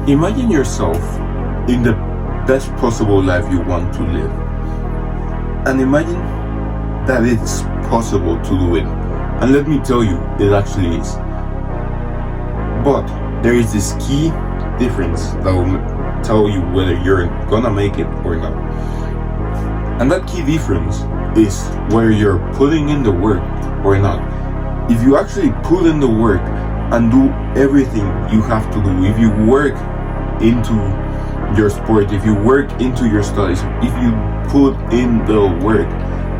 Imagine yourself in the best possible life you want to live. And imagine that it's possible to do it. And let me tell you, it actually is. But there is this key difference that will tell you whether you're gonna make it or not. And that key difference is whether you're putting in the work or not. If you actually put in the work and do everything you have to do, if you work into your sport, if you work into your studies, if you put in the work,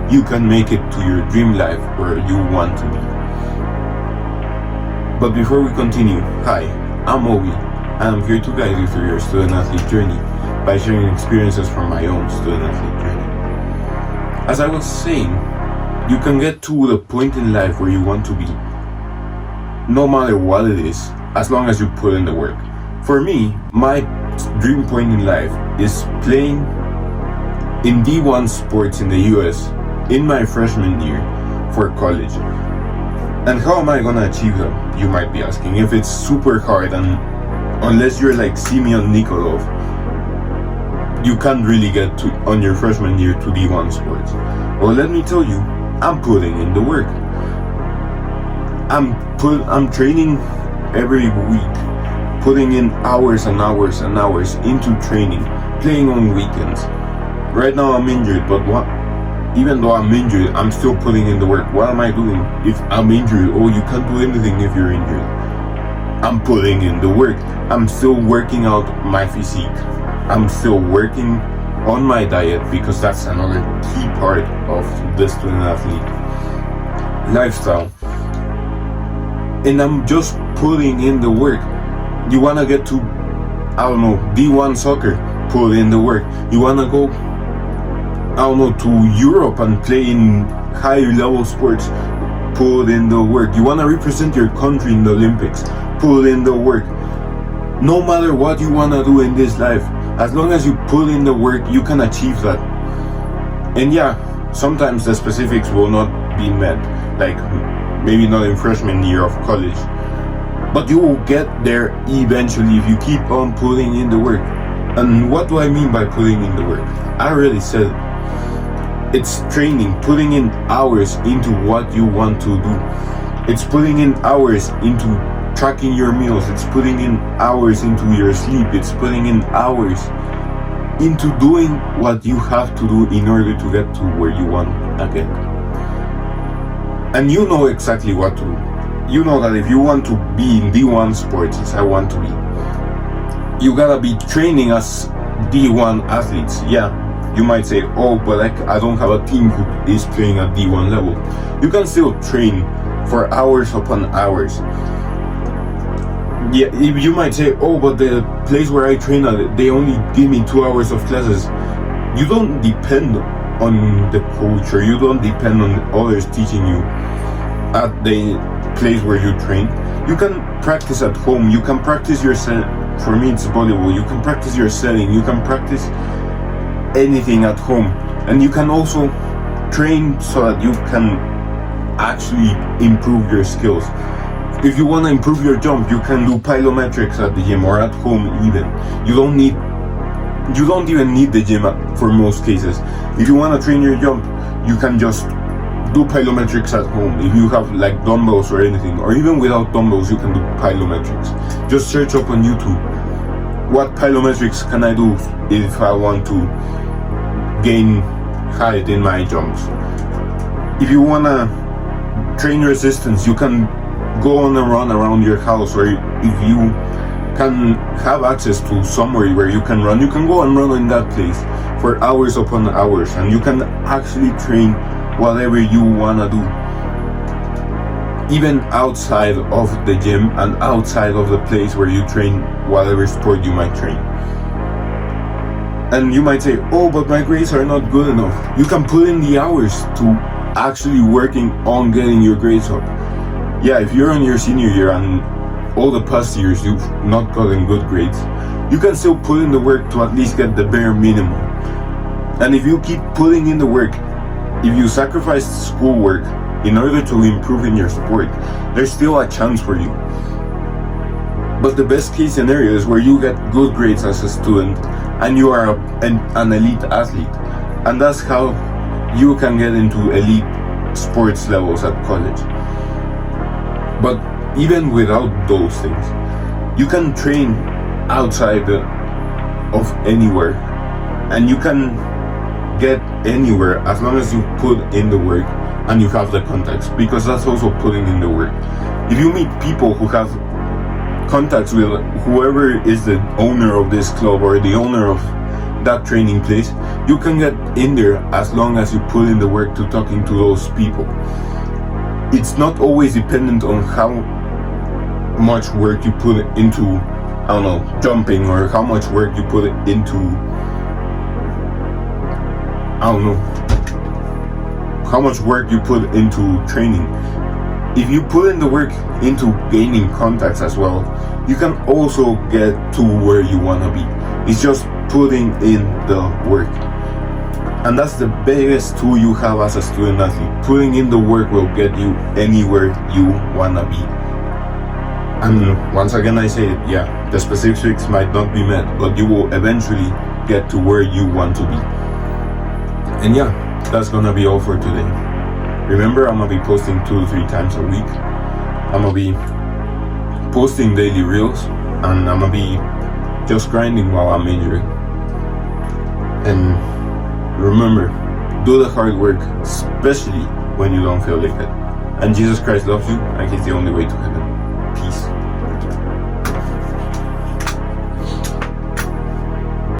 you can make it to your dream life where you want to be. But before we continue, hi, I'm Obi, and I'm here to guide you through your student-athlete journey by sharing experiences from my own student-athlete journey. As I was saying, you can get to the point in life where you want to be, no matter what it is, as long as you put in the work. For me, my dream point in life is playing in D1 sports in the US in my freshman year for college. And how am I gonna achieve that, you might be asking, if it's super hard, and unless you're like Simeon Nikolov, you can't really get to on your freshman year to D1 sports. Well, let me tell you, I'm putting in the work. I'm training every week, putting in hours and hours and hours into training, playing on weekends. Right now I'm injured, but even though I'm injured, I'm still putting in the work. What am I doing if I'm injured? Oh, you can't do anything if you're injured. I'm putting in the work. I'm still working out my physique. I'm still working on my diet, because that's another key part of the student athlete lifestyle. And I'm just putting in the work. You wanna get to, I don't know, D1 soccer, put in the work. You wanna go, I don't know, to Europe and play in higher level sports, put in the work. You wanna represent your country in the Olympics, put in the work. No matter what you wanna do in this life, as long as you put in the work, you can achieve that. And yeah, sometimes the specifics will not be met, like maybe not in freshman year of college, but you will get there eventually if you keep on putting in the work. And what do I mean by putting in the work? I already said it. It's training, putting in hours into what you want to do. It's putting in hours into tracking your meals. It's putting in hours into your sleep. It's putting in hours into doing what you have to do in order to get to where you want to get. And you know exactly what to do. You know that if you want to be in D1 sports, as I want to be, you gotta be training as D1 athletes. Yeah, you might say, oh, but I don't have a team who is playing at D1 level. You can still train for hours upon hours. Yeah, you might say, oh, but the place where I train at, they only give me 2 hours of classes. You don't depend on the coach, or you don't depend on others teaching you at the place where you train. You can practice at home. You can practice your for me it's volleyball. You can practice your setting. You can practice anything at home. And you can also train so that you can actually improve your skills. If you want to improve your jump, you can do plyometrics at the gym or at home even. You don't even need the gym for most cases. If you want to train your jump, you can just do plyometrics at home. If you have like dumbbells or anything, or even without dumbbells, you can do plyometrics. Just search up on YouTube, what plyometrics can I do if I want to gain height in my jumps. If you want to train resistance, you can go on a run around your house, or if you can have access to somewhere where you can run, you can go and run in that place for hours upon hours, and you can actually train whatever you wanna do, even outside of the gym and outside of the place where you train whatever sport you might train. And you might say, oh, but my grades are not good enough. You can put in the hours to actually working on getting your grades up. Yeah, if you're in your senior year and all the past years you've not gotten good grades, you can still put in the work to at least get the bare minimum. And if you keep putting in the work, if you sacrifice schoolwork in order to improve in your sport, there's still a chance for you. But the best case scenario is where you get good grades as a student and you are an elite athlete. And that's how you can get into elite sports levels at college. But even without those things, you can train outside of anywhere, and you can get anywhere as long as you put in the work and you have the contacts, because that's also putting in the work. If you meet people who have contacts with whoever is the owner of this club or the owner of that training place, you can get in there as long as you put in the work to talking to those people. It's not always dependent on how much work you put into, I don't know, jumping, or how much work you put into, I don't know, how much work you put into training. If you put in the work into gaining contacts as well, you can also get to where you want to be. It's just putting in the work. And that's the biggest tool you have as a student athlete. Putting in the work will get you anywhere you want to be. And once again I say it, yeah, the specifics might not be met, but you will eventually get to where you want to be. And yeah, that's gonna be all for today. Remember, I'm gonna be posting 2 to 3 times a week. I'm gonna be posting daily reels, and I'm gonna be just grinding while I'm injured. And remember, do the hard work, especially when you don't feel like it. And Jesus Christ loves you, and He's the only way to heaven. Peace.